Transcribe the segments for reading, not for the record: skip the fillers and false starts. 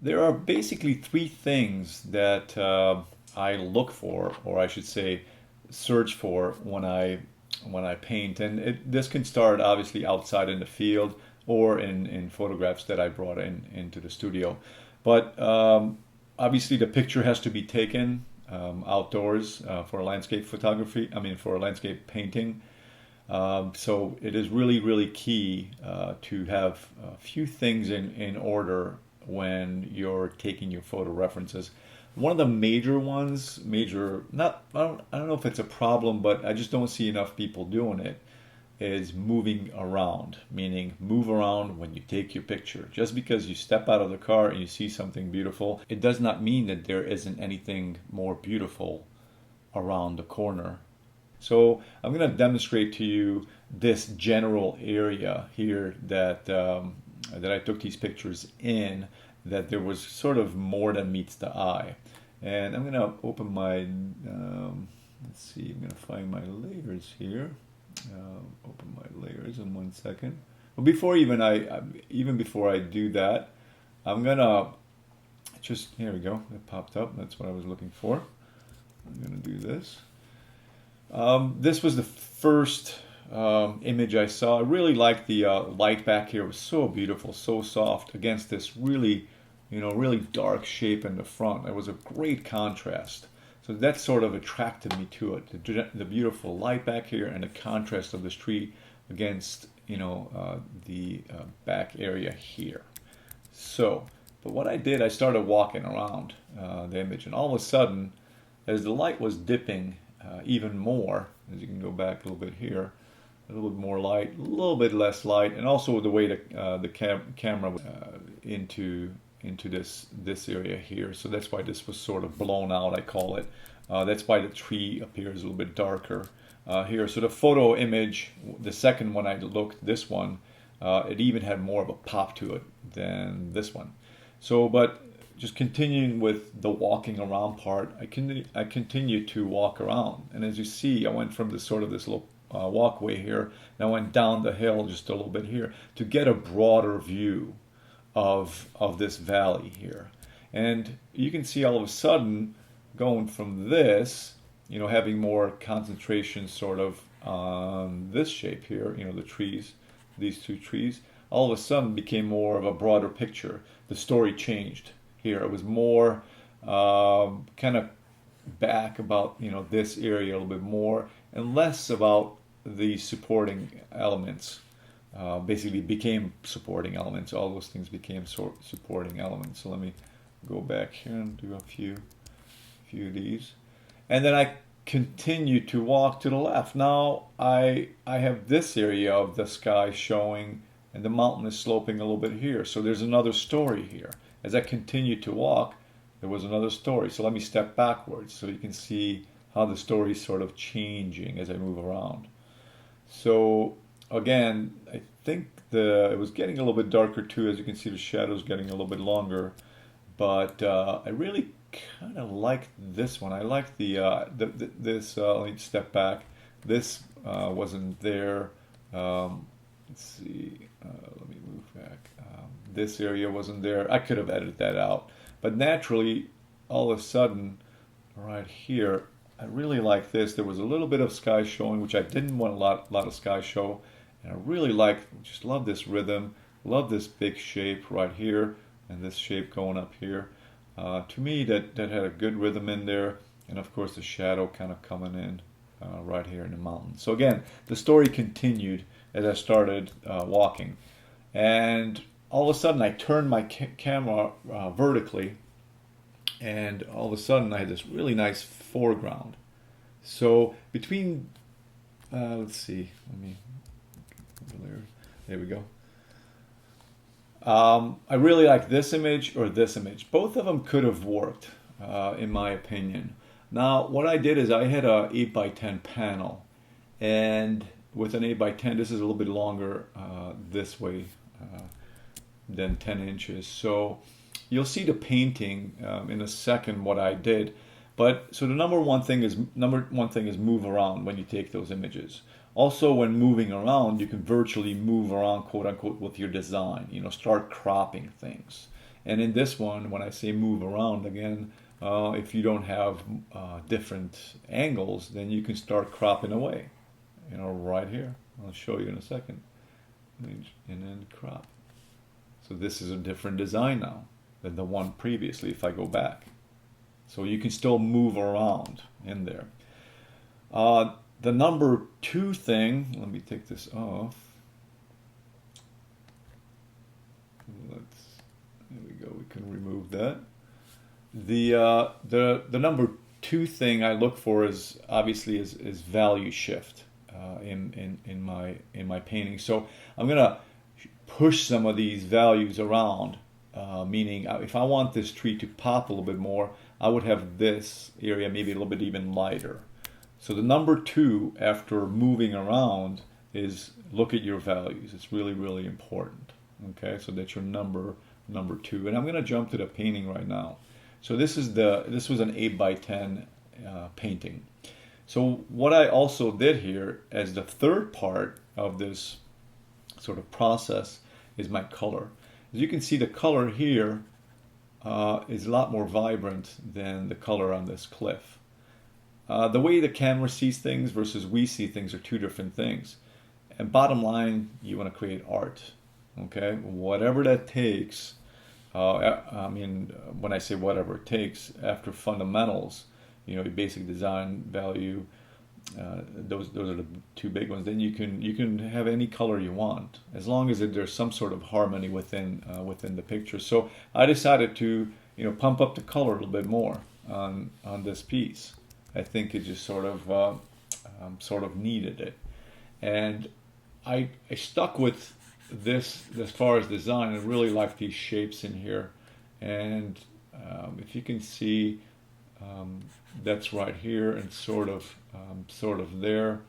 There are basically three things that I look for, or I should say, search for when I paint, and this can start obviously outside in the field or in photographs that I brought into the studio. But obviously, the picture has to be taken outdoors for landscape photography. I mean, for landscape painting. So it is really, really key to have a few things in order when you're taking your photo references. One of the major ones, major, not, I don't know if it's a problem, but I just don't see enough people doing it, is moving around, meaning move around when you take your picture. Just because you step out of the car and you see something beautiful, it does not mean that there isn't anything more beautiful around the corner. So I'm going to demonstrate to you this general area here that I took these pictures in, that there was sort of more than meets the eye. And I'm going to open my, let's see, I'm going to find my layers here. Open my layers in 1 second. But even before I do that, I'm going to just, here we go, it popped up. That's what I was looking for. I'm going to do this. This was the first image I saw. I really liked the light back here. It was so beautiful, so soft against this really, really dark shape in the front. It was a great contrast. So that sort of attracted me to it. The beautiful light back here and the contrast of this tree against, the back area here. So, but what I did, I started walking around the image, and all of a sudden, as the light was dipping even more, as you can go back a little bit here, a little bit more light, a little bit less light, and also the way the camera into this area here. So that's why this was sort of blown out, I call it. That's why the tree appears a little bit darker here. So the photo image, the second one I looked, this one, it even had more of a pop to it than this one. So, but just continuing with the walking around part, I continue to walk around, and as you see, I went from this little walkway here, and I went down the hill just a little bit here to get a broader view of this valley here, and you can see all of a sudden going from this, having more concentration sort of on this shape here, the trees, these two trees, all of a sudden became more of a broader picture. The story changed here. It was more kind of back about this area a little bit more, and less about the supporting elements. Basically became supporting elements. All those things became supporting elements. So let me go back here and do a few of these, and then I continue to walk to the left. Now I have this area of the sky showing, and the mountain is sloping a little bit here. So there's another story here. As I continued to walk, there was another story. So let me step backwards so you can see how the story is sort of changing as I move around. So again, I think it was getting a little bit darker too. As you can see, the shadows getting a little bit longer. But I really kind of like this one. I like this. Let me step back. This wasn't there. Let's see. Let me move back. This area wasn't there. I could have edited that out. But naturally, all of a sudden, right here, I really like this. There was a little bit of sky showing, which I didn't want a lot of sky show. And I really just love this rhythm. Love this big shape right here, and this shape going up here. To me, that had a good rhythm in there. And of course, the shadow kind of coming in right here in the mountain. So again, the story continued as I started walking. And all of a sudden, I turned my camera vertically, and all of a sudden, I had this really nice foreground. So between, let's see, there we go. I really like this image or this image. Both of them could have worked, in my opinion. Now, what I did is I had a 8x10 panel, and with an 8x10, this is a little bit longer this way than 10 inches. So you'll see the painting in a second what I did. But so the number one thing is move around when you take those images. Also, when moving around, you can virtually move around, quote unquote, with your design. Start cropping things. And in this one, when I say move around again, if you don't have different angles, then you can start cropping away, right here. I'll show you in a second. And then crop. So this is a different design now than the one previously if I go back. So you can still move around in there. The number 2 thing, let me take this off. There we go, we can remove that. The number 2 thing I look for is obviously is value shift in my painting. So I'm gonna push some of these values around, meaning if I want this tree to pop a little bit more, I would have this area maybe a little bit even lighter. So the number 2 after moving around is look at your values. It's really, really important. Okay, so that's your number 2. And I'm going to jump to the painting right now. So this was an 8x10 painting. So what I also did here as the third part of this sort of process is my color. As you can see, the color here is a lot more vibrant than the color on this cliff. The way the camera sees things versus we see things are 2 different things. And bottom line, you want to create art. Okay, whatever that takes. I mean, when I say whatever it takes, after fundamentals, basic design, value, those are the 2 big ones. Then you can have any color you want, as long as there's some sort of harmony within the picture. So I decided to pump up the color a little bit more on this piece. I think it just sort of needed it, and I stuck with this as far as design. I really like these shapes in here, and if you can see, that's right here and sort of there.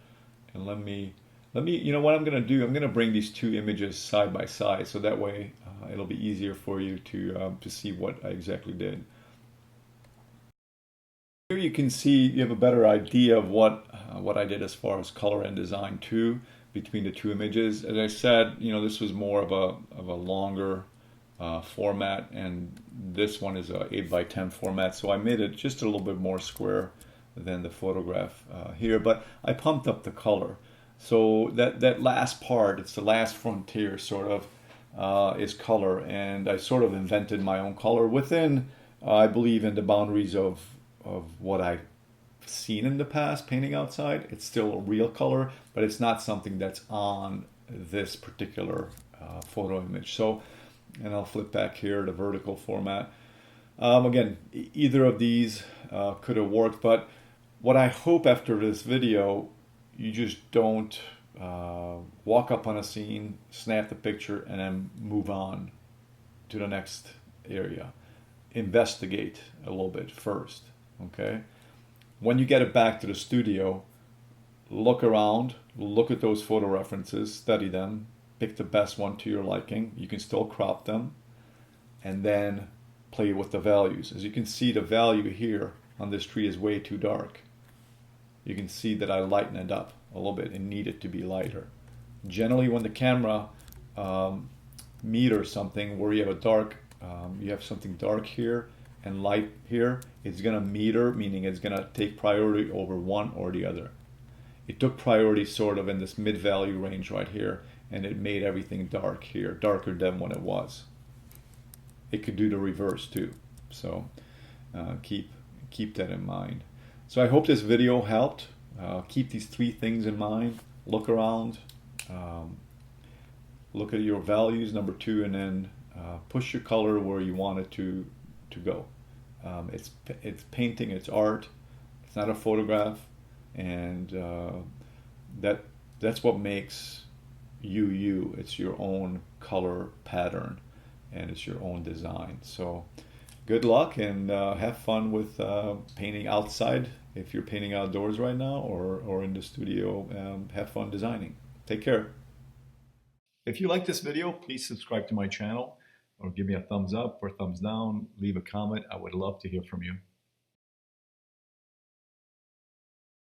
And let me what I'm going to do, I'm going to bring these 2 images side by side, so that way it'll be easier for you to see what I exactly did. Here you can see, you have a better idea of what I did as far as color and design too, between the 2 images. As I said, this was more of a longer format, and this one is a 8x10 format, so I made it just a little bit more square than the photograph here, but I pumped up the color. So that last part, it's the last frontier sort of, is color, and I sort of invented my own color within, I believe, in the boundaries of what I've seen in the past painting outside. It's still a real color, but it's not something that's on this particular photo image. So, and I'll flip back here to vertical format. Again, either of these could have worked, but what I hope after this video, you just don't walk up on a scene, snap the picture, and then move on to the next area. Investigate a little bit first. Okay, when you get it back to the studio, look around, look at those photo references, study them, pick the best one to your liking. You can still crop them, and then play with the values. As you can see, the value here on this tree is way too dark. You can see that I lighten it up a little bit and need it to be lighter. Generally, when the camera meters something where you have a dark, you have something dark here and light here, it's going to meter, meaning it's going to take priority over one or the other. It took priority sort of in this mid-value range right here, and it made everything dark here, darker than what it was. It could do the reverse too, so keep that in mind. So I hope this video helped. Keep these 3 things in mind. Look around, look at your values, number 2, and then push your color where you want it to go. It's painting, it's art, it's not a photograph, and that's what makes you. It's your own color pattern, and it's your own design. So good luck, and have fun with painting outside if you're painting outdoors right now, or in the studio. Have fun designing. Take care. If you like this video, please subscribe to my channel, or give me a thumbs up or thumbs down. Leave a comment. I would love to hear from you.